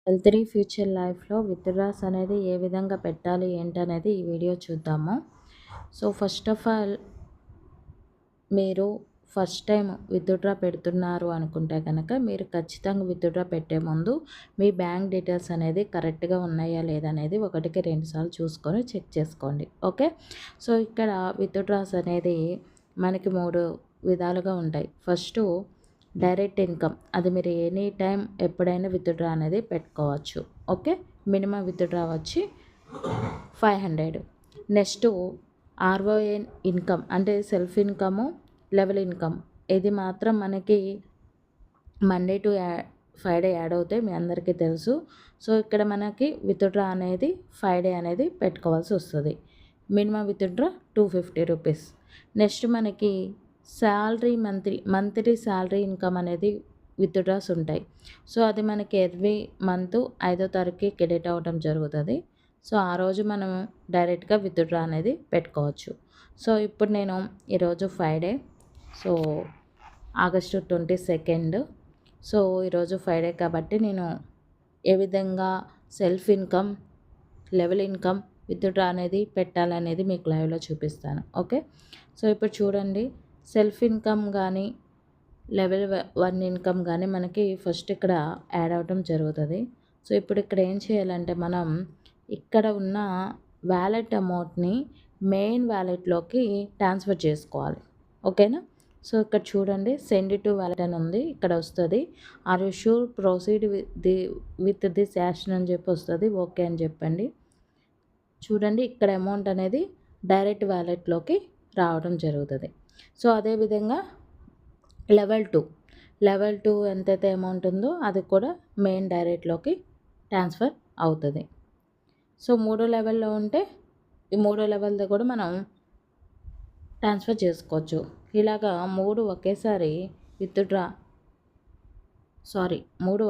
Healthy future లైఫ్లో withdraws అనేది ఏ విధంగా పెట్టాలి ఏంటనేది ఈ వీడియో చూద్దాము. సో ఫస్ట్ ఆఫ్ ఆల్ మీరు ఫస్ట్ టైం విత్డ్రా పెడుతున్నారు అనుకుంటే కనుక మీరు ఖచ్చితంగా విత్డ్రా పెట్టే ముందు మీ బ్యాంక్ డీటెయిల్స్ అనేది కరెక్ట్గా ఉన్నాయా లేదనేది ఒకటికి 2 సార్లు చూసుకొని చెక్ చేసుకోండి. ఓకే. సో ఇక్కడ విత్డ్రాస్ అనేది మనకి 3 విధాలుగా ఉంటాయి. ఫస్టు డైరెక్ట్ ఇన్కమ్, అది మీరు ఎనీ టైం ఎప్పుడైనా విత్డ్రా అనేది పెట్టుకోవచ్చు. ఓకే. మినిమం విత్డ్రా వచ్చి 500. నెక్స్ట్ ఆర్ఓఎన్ ఇన్కమ్ అంటే సెల్ఫ్ ఇన్కము, లెవెల్ ఇన్కమ్. ఇది మాత్రం మనకి మండే టు ఫ్రైడే యాడ్ అవుతాయి, మీ అందరికీ తెలుసు. సో ఇక్కడ మనకి విత్డ్రా అనేది ఫ్రైడే అనేది పెట్టుకోవాల్సి వస్తుంది. Minimum withdraw 250 rupees. నెక్స్ట్ మనకి శాలరీ మంత్లీ శాలరీ ఇన్కమ్ అనేది విత్డ్రాస్ ఉంటాయి. సో అది మనకి ఎవ్రీ మంత్ 5వ తారీఖుకి క్రెడిట్ అవ్వడం జరుగుతుంది. సో ఆ రోజు మనం డైరెక్ట్గా విత్డ్రా అనేది పెట్టుకోవచ్చు. సో ఇప్పుడు నేను ఈరోజు ఫ్రైడే, సో ఆగస్టు 22. సో ఈరోజు ఫ్రైడే కాబట్టి నేను ఏ విధంగా self income, level income withdraw అనేది పెట్టాలనేది మీకు లైవ్లో చూపిస్తాను. ఓకే. సో ఇప్పుడు చూడండి, సెల్ఫ్ ఇన్కమ్ కానీ లెవెల్ 1 ఇన్కమ్ కానీ మనకి ఫస్ట్ ఇక్కడ యాడ్ అవ్వడం జరుగుతుంది. సో ఇప్పుడు ఇక్కడ ఏం చేయాలంటే మనం ఇక్కడ ఉన్న వ్యాలెట్ అమౌంట్ని మెయిన్ వ్యాలెట్లోకి ట్రాన్స్ఫర్ చేసుకోవాలి. ఓకేనా. సో ఇక్కడ చూడండి, సెండ్ టు వ్యాలెట్ అని ఉంది, ఇక్కడ వస్తుంది. Are you sure proceed with this action అని చెప్పి వస్తుంది. ఓకే అని చెప్పండి. చూడండి, ఇక్కడ అమౌంట్ అనేది డైరెక్ట్ వ్యాలెట్లోకి రావడం జరుగుతుంది. సో అదేవిధంగా లెవెల్ 2 ఎంతైతే అమౌంట్ ఉందో అది కూడా మెయిన్ డైరెక్ట్లోకి ట్రాన్స్ఫర్ అవుతుంది. సో 3 లెవెల్లో ఉంటే ఈ 3 లెవెల్ది కూడా మనం ట్రాన్స్ఫర్ చేసుకోవచ్చు. ఇలాగా 3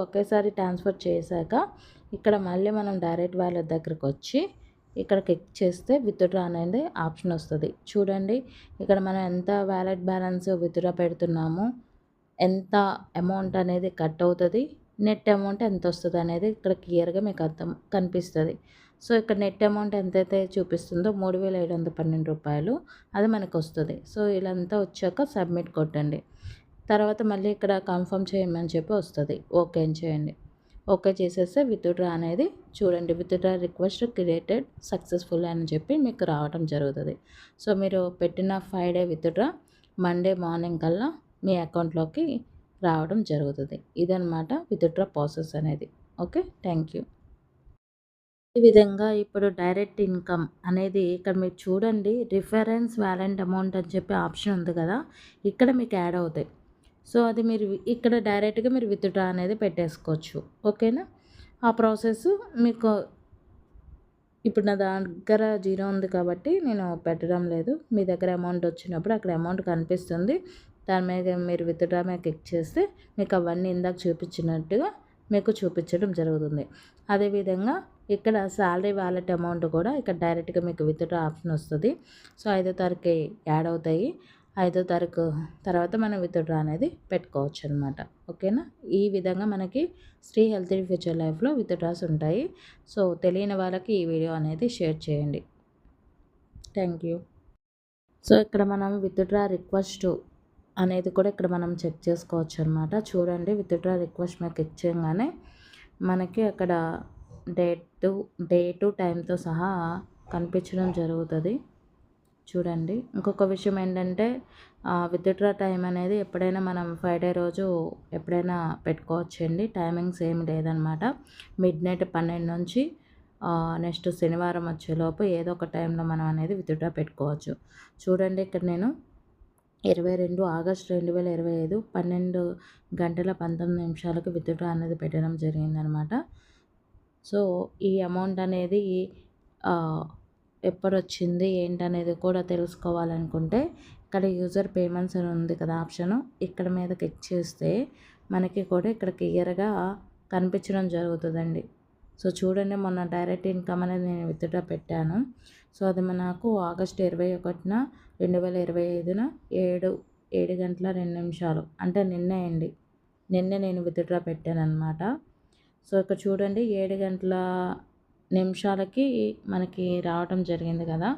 ఒకేసారి ట్రాన్స్ఫర్ చేశాక ఇక్కడ మళ్ళీ మనం డైరెక్ట్ వ్యాలెట్ దగ్గరికి వచ్చి ఇక్కడ క్లిక్ చేస్తే విత్డ్రా అనేది ఆప్షన్ వస్తుంది. చూడండి, ఇక్కడ మనం ఎంత వ్యాలెట్ బ్యాలెన్స్ విత్డ్రా పెడుతున్నాము, ఎంత అమౌంట్ అనేది కట్ అవుతుంది, నెట్ అమౌంట్ ఎంత వస్తుంది అనేది ఇక్కడ క్లియర్గా మీకు కనిపిస్తుంది. సో ఇక్కడ నెట్ అమౌంట్ ఎంతైతే చూపిస్తుందో 3712 రూపాయలు అది మనకు వస్తుంది. సో ఇలాంతా వచ్చాక సబ్మిట్ కొట్టండి. తర్వాత మళ్ళీ ఇక్కడ కన్ఫర్మ్ చేయమని చెప్పి వస్తుంది. ఓకే అని చేయండి. ఓకే చేసేస్తే విత్డ్రా అనేది చూడండి, విత్డ్రా రిక్వెస్ట్ క్రియేటెడ్ సక్సెస్ఫుల్ అని చెప్పి మీకు రావడం జరుగుతుంది. సో మీరు పెట్టిన 5 డే విత్డ్రా మండే మార్నింగ్ కల్లా మీ అకౌంట్లోకి రావడం జరుగుతుంది. ఇదనమాట విత్డ్రా ప్రాసెస్ అనేది. ఓకే. Thank you. ఈ విధంగా ఇప్పుడు డైరెక్ట్ ఇన్కమ్ అనేది ఇక్కడ మీరు చూడండి, రిఫరెన్స్ వ్యాలెట్ అమౌంట్ అని చెప్పి ఆప్షన్ ఉంది కదా, ఇక్కడ మీకు యాడ్ అవుతాయి. సో అది మీరు ఇక్కడ డైరెక్ట్గా మీరు విత్డ్రా అనేది పెట్టేసుకోవచ్చు. ఓకేనా. ఆ ప్రాసెస్ మీకు ఇప్పుడు నా దగ్గర 0 ఉంది కాబట్టి నేను పెట్టడం లేదు. మీ దగ్గర అమౌంట్ వచ్చినప్పుడు అక్కడ అమౌంట్ కనిపిస్తుంది, దాని మీద మీరు విత్డ్రా మీద క్లిక్ చేస్తే మీకు అవన్నీ ఇందాక చూపించినట్టుగా మీకు చూపించడం జరుగుతుంది. అదేవిధంగా ఇక్కడ శాలరీ వ్యాలెట్ అమౌంట్ కూడా ఇక్కడ డైరెక్ట్గా మీకు విత్డ్రా ఆప్షన్ వస్తుంది. సో 5వ తారీఖు యాడ్ అవుతాయి. 5వ తారీఖు తర్వాత మనం విత్డ్రా అనేది పెట్టుకోవచ్చు అనమాట. ఓకేనా. ఈ విధంగా మనకి శ్రీ హెల్తీ ఫ్యూచర్ లైఫ్లో విత్డ్రాస్ ఉంటాయి. సో తెలియని వాళ్ళకి ఈ వీడియో అనేది షేర్ చేయండి. Thank you. సో ఇక్కడ మనం విత్డ్రా రిక్వెస్ట్ అనేది కూడా ఇక్కడ మనం చెక్ చేసుకోవచ్చు అనమాట. చూడండి, విత్డ్రా రిక్వెస్ట్ మీద క్లిక్ చేయగానే మనకి అక్కడ డేటు టైంతో సహా కనిపించడం జరుగుతుంది. చూడండి, ఇంకొక విషయం ఏంటంటే విత్డ్రా టైం అనేది ఎప్పుడైనా మనం ఫ్రైడే రోజు ఎప్పుడైనా పెట్టుకోవచ్చండి. టైమింగ్స్ ఏమి లేదనమాట. మిడ్నైట్ 12 నుంచి నెక్స్ట్ శనివారం వచ్చేలోపు ఏదో ఒక టైంలో మనం అనేది విత్డ్రా పెట్టుకోవచ్చు. చూడండి, ఇక్కడ నేను 22 ఆగస్టు 2025 12:19 విత్డ్రా అనేది పెట్టడం జరిగిందనమాట. సో ఈ అమౌంట్ అనేది ఎప్పుడు వచ్చింది ఏంటనేది కూడా తెలుసుకోవాలనుకుంటే ఇక్కడ యూజర్ పేమెంట్స్ అని ఉంది కదా ఆప్షను, ఇక్కడ మీద క్లిక్ చేస్తే మనకి కూడా ఇక్కడ క్లియర్గా కనిపించడం జరుగుతుందండి. సో చూడండి, మొన్న డైరెక్ట్ ఇన్కమ్ అనేది నేను విత్డ్రా పెట్టాను. సో అది నాకు ఆగస్టు 21న 2025న 7:02 అంటే నిన్నే నేను విత్డ్రా పెట్టాను అనమాట. సో ఇక్కడ చూడండి 7 గంటల నిమిషాలకి మనకి రావటం జరిగింది కదా.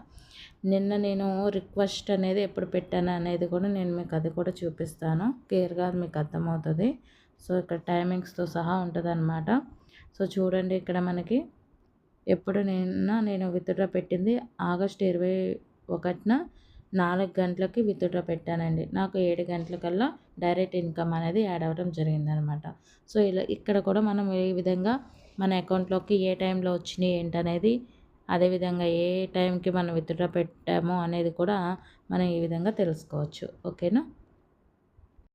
నిన్న నేను రిక్వెస్ట్ అనేది ఎప్పుడు పెట్టాను అనేది కూడా నేను మీకు అది కూడా చూపిస్తాను, క్లియర్గా మీకు అర్థమవుతుంది. సో ఇక్కడ టైమింగ్స్తో సహా ఉంటుందన్నమాట. సో చూడండి ఇక్కడ మనకి ఎప్పుడు నేను విత్డ్రా పెట్టింది ఆగస్టు 21న 4 గంటలకి విత్డ్రా పెట్టానండి. నాకు 7 గంటలకల్లా డైరెక్ట్ ఇన్కమ్ అనేది యాడ్ అవ్వడం జరిగిందనమాట. సో ఇలా ఇక్కడ కూడా మనం ఏ విధంగా మన అకౌంట్లోకి ఏ టైంలో వచ్చినాయి ఏంటనేది, అదేవిధంగా ఏ టైంకి మనం విత్డ్రా పెట్టామో అనేది కూడా మనం ఈ విధంగా తెలుసుకోవచ్చు. ఓకేనా.